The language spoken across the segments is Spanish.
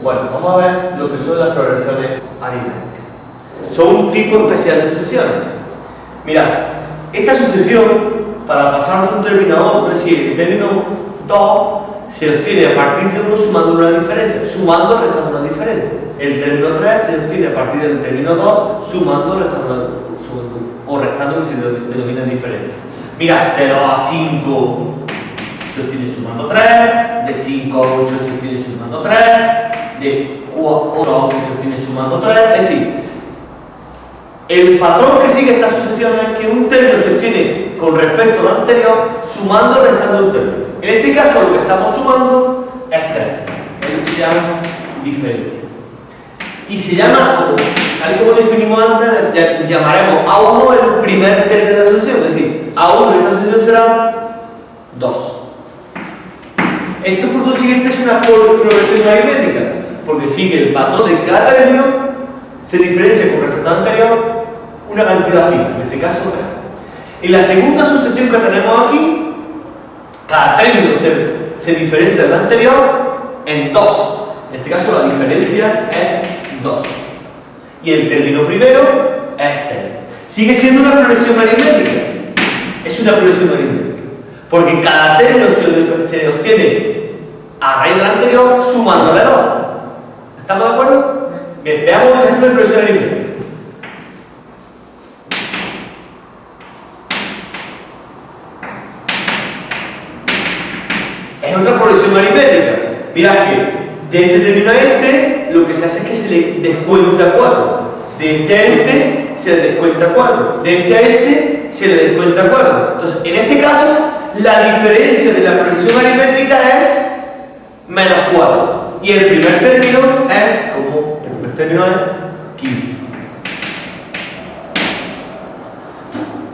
Bueno, vamos a ver lo que son las progresiones aritméticas. Son un tipo especial de sucesiones. Mirad, esta sucesión, para pasar de un término a otro, es decir, el término 2 se obtiene a partir de 1 sumando una diferencia, sumando o restando una diferencia. El término 3 se obtiene a partir del término 2, sumando o restando, que se denomina diferencia. Mirad, de 2 a 5 se obtiene sumando 3, de 5 a 8 se obtiene sumando 3, de 8 a 11 se obtiene sumando 3, es decir, el patrón que sigue esta sucesión es que un término se obtiene con respecto a lo anterior, sumando o restando un término. En este caso lo que estamos sumando es 3, es lo que se llama diferencia. Y se llama, tal como definimos antes, llamaremos A1 el primer término de la sucesión, es decir, A1 de esta sucesión será 2. Esto por consiguiente es una progresión aritmética, porque sigue el patrón de cada término, se diferencia con respecto al anterior una cantidad fija, en este caso 3. En la segunda sucesión que tenemos aquí, cada término se diferencia del anterior en 2. En este caso la diferencia es 2. Y el término primero es 6. Sigue siendo una progresión aritmética. Es una progresión aritmética. Porque cada término se obtiene a raíz del anterior sumándole 2. ¿Estamos de acuerdo? Bien, veamos un ejemplo de progresión aritmética. Es otra progresión aritmética. Mirad que de este término a este, lo que se hace es que se le descuenta 4. De este a este, se le descuenta 4. De este a este, se le descuenta 4. Entonces, en este caso, la diferencia de la progresión aritmética es menos 4. Y el primer término es, como el primer término es 15.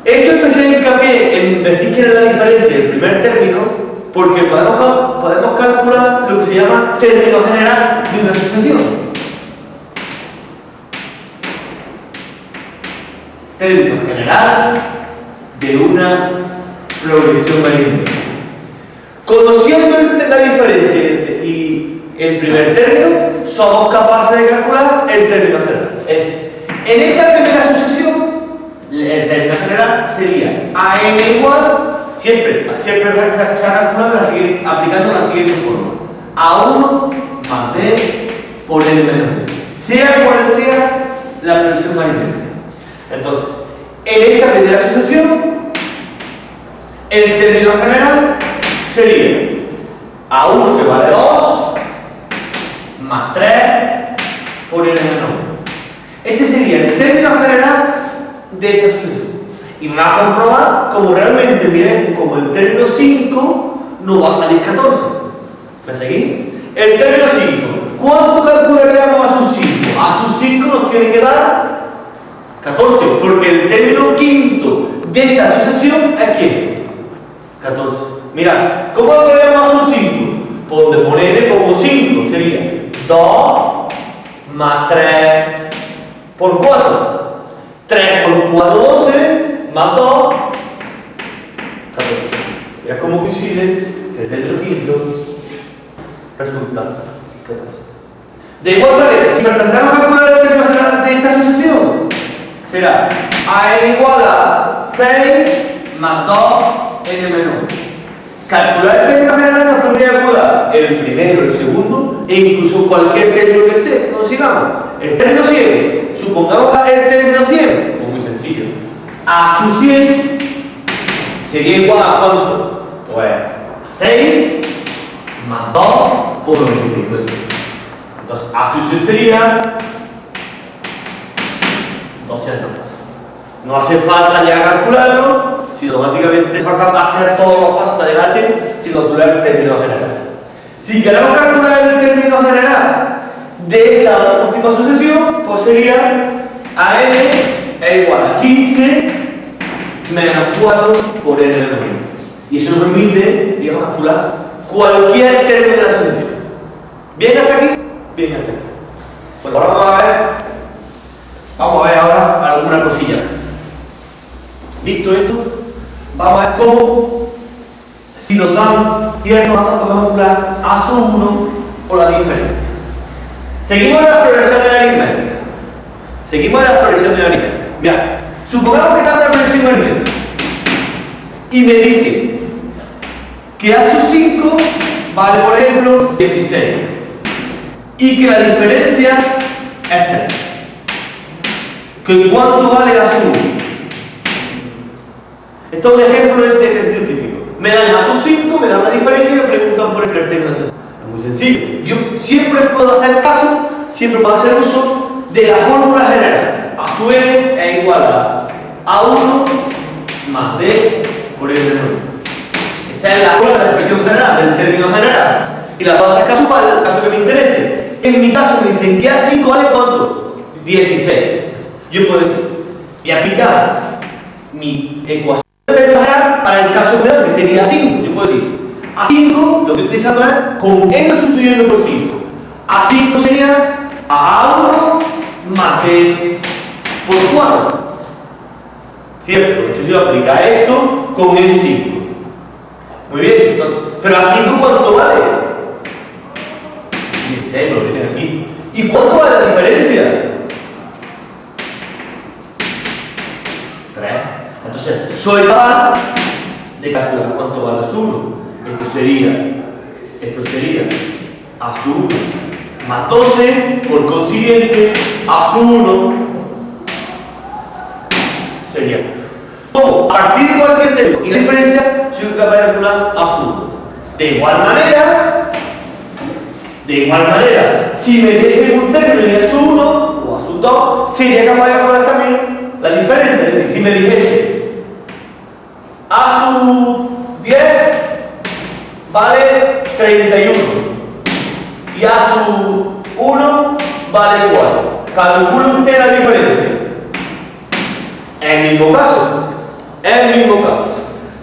He hecho especial hincapié en decir que era la diferencia del primer término, porque podemos calcular lo que se llama término general de una sucesión. Término general de una progresión aritmética. Conociendo la diferencia y el primer término, somos capaces de calcular el término general. Es decir, en esta primera sucesión, el término general sería AN igual, siempre se ha calculado aplicando la siguiente forma: A1 más D por N menos D, sea cual sea la progresión aritmética. Entonces, en esta primera sucesión, el término general sería A1 que vale 2 más 3 por N menos 1. Este sería el término general de esta sucesión. Y me va a comprobar como realmente, miren, como el término 5 no va a salir 14. ¿Me seguís? El término 5, ¿cuánto calcularíamos a sus 5? A sus 5 nos tiene que dar 14, porque el término quinto de esta sucesión es ¿quién? 14. Mirad, ¿cómo lo calculamos a sus 5? Pues donde pone N pongo 5, sería 2 más 3 por 4. 3 por 4, 12, más 2, 14. Mirad cómo coincide que el término quinto resulta 14. De igual manera, si pretendemos calcular el término general de esta sucesión, será AN igual a 6 más 2 N menos 1. Calcular el término general nos podría calcular el primero, el segundo e incluso cualquier término que esté. Consigamos el término 100. Supongamos que el término 100, pues muy sencillo. A su 100 sería igual a ¿cuánto? Pues 6 más 2 por 99. Entonces, a su 100 sería 200. No hace falta ya calcularlo, sino automáticamente hace falta hacer todos los pasos hasta llegar a 100 sin calcular el término general. Si queremos calcular el término general de esta última sucesión, pues sería AN es igual a 15 menos 4 por N menos 1. Y eso nos permite, digamos, calcular cualquier término de la sucesión. ¿Bien hasta aquí? Bien hasta aquí. Bueno, ahora vamos a ver ahora alguna cosilla. Visto esto, vamos a ver cómo, si nos dan ciertos datos, podemos calcular A sub 1 por la diferencia. Seguimos las progresiones aritméticas. Seguimos las progresiones aritméticas. Mira, supongamos que está una progresión aritmética y me dice que A sub 5 vale, por ejemplo, 16 y que la diferencia es 3. ¿Que cuánto vale A sub 1? Esto es un ejemplo de ejercicio típico. Me dan A sub 5, me dan la diferencia y me preguntan por el término. Es muy sencillo. Yo siempre puedo hacer caso, siempre puedo hacer uso de la fórmula general. A sub n es igual a A1 más D por N menor 1. Esta es la fórmula de la expresión general, del término general. Y la puedo hacer caso para el caso que me interese. En mi caso me dicen que A5 vale ¿cuánto? 16. Yo puedo decir, y aplicar mi ecuación de término general para el caso general, que sería 5. Yo puedo decir, A5 lo que estoy utilizando es, con N lo estoy sustituyendo por 5. A5 sería A1 más D por 4. ¿Cierto? De hecho, yo aplicar esto con N5. Muy bien, entonces, pero A5 ¿cuánto vale? 16, lo dicen aquí. ¿Y cuánto vale la diferencia? 3. Entonces, soy capaz de calcular cuánto vale A1. Esto sería A1 más 12, por consiguiente, A1 sería. Como a partir de cualquier término y la diferencia, soy capaz de calcular A1. De igual manera, si me diese un término de A1 o A2, sería capaz de calcular también la diferencia. Es decir, si me dijese A10 vale 31 y A1 vale 4. Calcule usted la diferencia. En el mismo caso,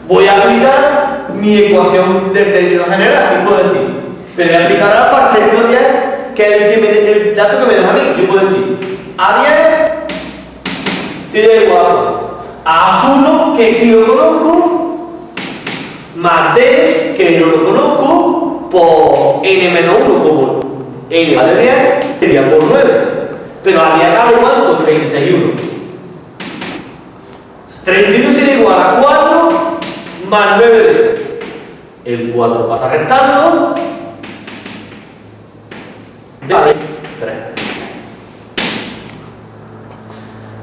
voy a aplicar mi ecuación del término general, ¿qué puedo decir? Pero voy a aplicar a la parte del 10, que es el dato que me deja a mí. Yo puedo decir, A10 sería igual a A1, que si lo conozco, más D, que no lo conozco, por N menos 1, como N vale 10, sería por 9. Pero A10 vale ¿cuánto? 31. 31 sería igual a 4 más 9D. El 4 pasa restando. Vale 3.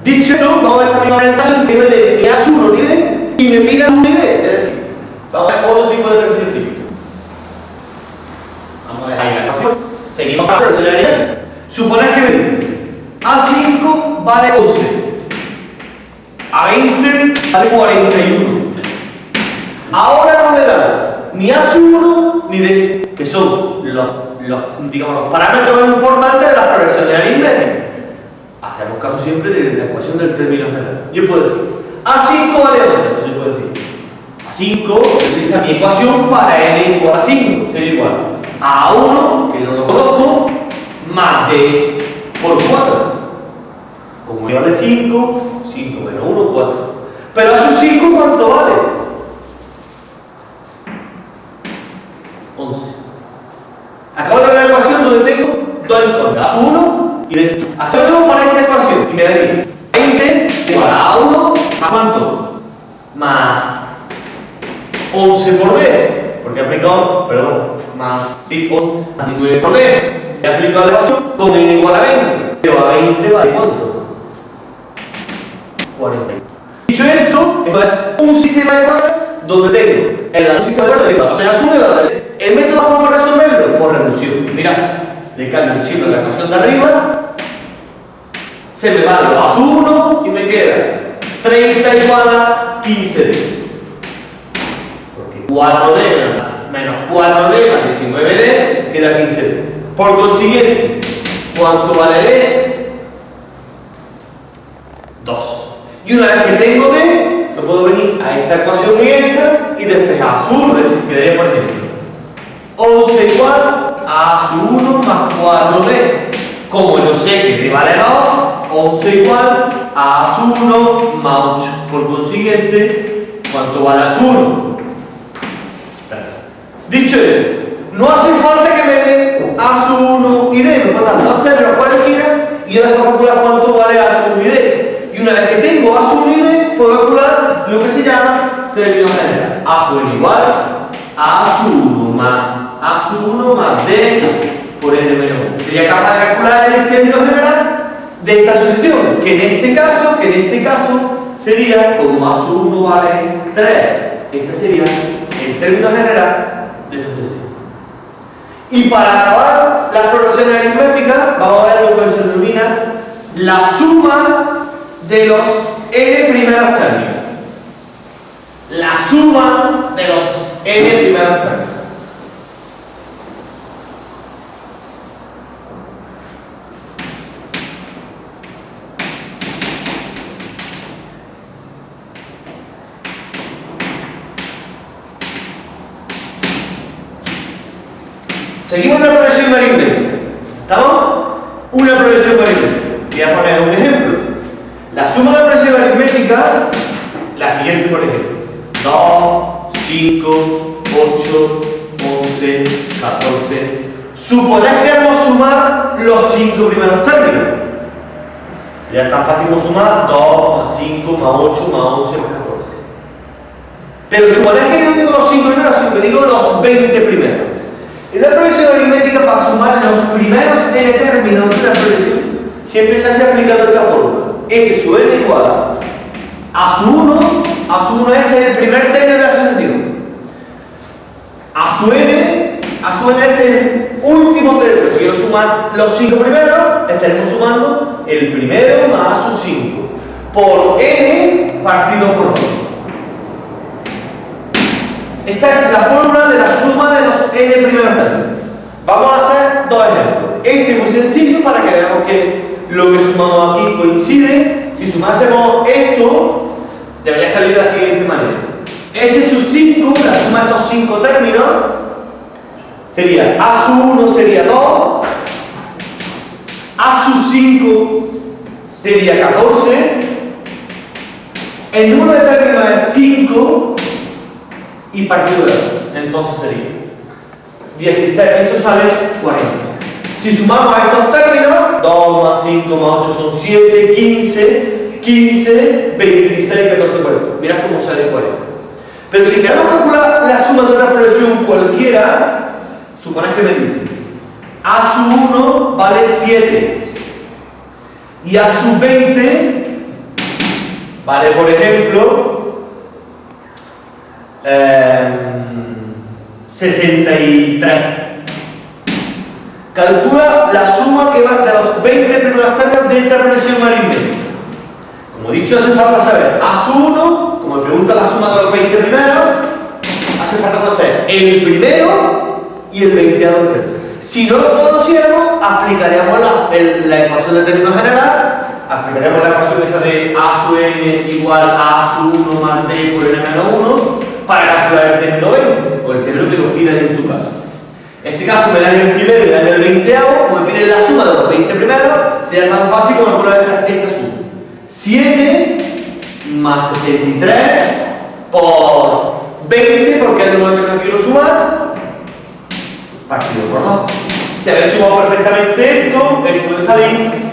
Dicho esto, vamos a ver también el caso en que me dé ni A1 ni D y me pida un D. Es decir, vamos a ver otro tipo de ejercicio típico. Vamos a dejar ahí la ecuación. Seguimos con la progresión. Suponer que me dice A5 vale 11. A20 vale 41. Ahora no me da ni A1 ni D, que son los parámetros más importantes de las progresiones aritméticas. Hacemos caso siempre de la ecuación del término general. Yo puedo decir A5 vale 11. Entonces yo puedo decir A5 utiliza mi ecuación para N igual a 5. Sería igual a A1, que no lo conozco, más D por 4. Como vale 5, 5 menos 1, 4. Pero a sus 5, ¿cuánto vale? 11. Acabo de ver la ecuación donde tengo dos entornos, A1 y D. Hacemos para esta ecuación y me daría 20 igual a A1 más ¿cuánto? Más 11 por D. Porque he aplicado, más 5 más 19 por D. He aplicado la ecuación con N igual a 20. Pero a 20 vale ¿cuánto? 40. Dicho esto, es un sistema de ecuaciones donde tengo un sistema de ecuaciones de ecuaciones azul y la de el método ¿cómo resolverlo? Por reducción. Mira, le cambio un signo en la ecuación de arriba, se me va lo A1 y me queda 30 igual a 15D. Porque 4D menos 4D más 19D queda 15D. Por consiguiente, ¿cuánto vale D? 2. Y una vez que tengo D, me puedo venir a esta ecuación y despejar A1, es decir, quedaría por ejemplo 11 igual a A1 más 4D. Como yo sé que D vale 2, 11 igual a A1 más 8. Por consiguiente, ¿cuánto vale A1? Dicho eso, no hace falta que me den A1 y D, me pueden dar dos después calcular cuánto vale A1 y D. Y una vez que tengo A1 y D, puedo calcular lo que se llama término general. A1 igual a A1 más D por N menos 1. Sería capaz de calcular el término general de esta sucesión, que en este caso sería, como A1 vale 3, este sería el término general de esa sucesión. Y para acabar las progresiones aritméticas, vamos a ver lo que se denomina la suma de los n primeros términos. La suma de los n primeros términos. Seguimos una progresión aritmética. ¿Estamos? Una progresión aritmética. Voy a poner un ejemplo. La suma de la progresión aritmética, la siguiente, por ejemplo: 2, 5, 8, 11, 14. Suponed que queremos sumar los 5 primeros términos. Sería tan fácil como sumar 2 más 5 más 8 más 11 más 14. Pero suponed que yo no digo los 5 primeros, sino que digo los 20 primeros. En la progresión aritmética, para sumar los primeros n términos de una progresión, siempre se hace aplicando esta fórmula. S sub n igual a su 1. A su 1 es el primer término de la sucesión. A su n es el último término. Si quiero sumar los 5 primeros, estaremos sumando el primero más sus 5 por n partido por 1. Esta es la fórmula de la suma de los n primeros términos. Vamos a hacer dos ejemplos. Este es muy sencillo para que veamos que lo que sumamos aquí coincide. Si sumásemos esto, debería salir de la siguiente manera. S sub 5, la suma de estos 5 términos, sería A sub 1 sería 2, A sub 5 sería 14, el número de términos es 5, y partido de 2, entonces sería 16, esto sale 40. Si sumamos a estos términos, 2 más 5 más 8 son 7, 15, 26, 14, 40. Mirad cómo sale 40. Pero si queremos calcular la suma de otra progresión cualquiera, suponed que me dicen A sub 1 vale 7 y A sub 20 vale, por ejemplo, 63. Calcula la suma que va de los 20 primeros términos de esta progresión aritmética. Como he dicho, hace falta saber A sub 1, como me pregunta la suma de los 20 primeros, hace falta conocer el primero y el 20º término. Si no lo conociéramos, aplicaríamos la ecuación de término general, aplicaríamos la ecuación esa de A sub n igual a sub 1 más d por n menos 1 para calcular el término 20, o el término que nos pidan en su caso. En este caso me dan el primero y me dan el 20º, o me piden la suma de los 20 primeros, sería tan fácil como calcular esta suma. 7 más 63 por 20, porque es el número de términos que quiero sumar, partido por 2. Si habéis sumado perfectamente esto debe salir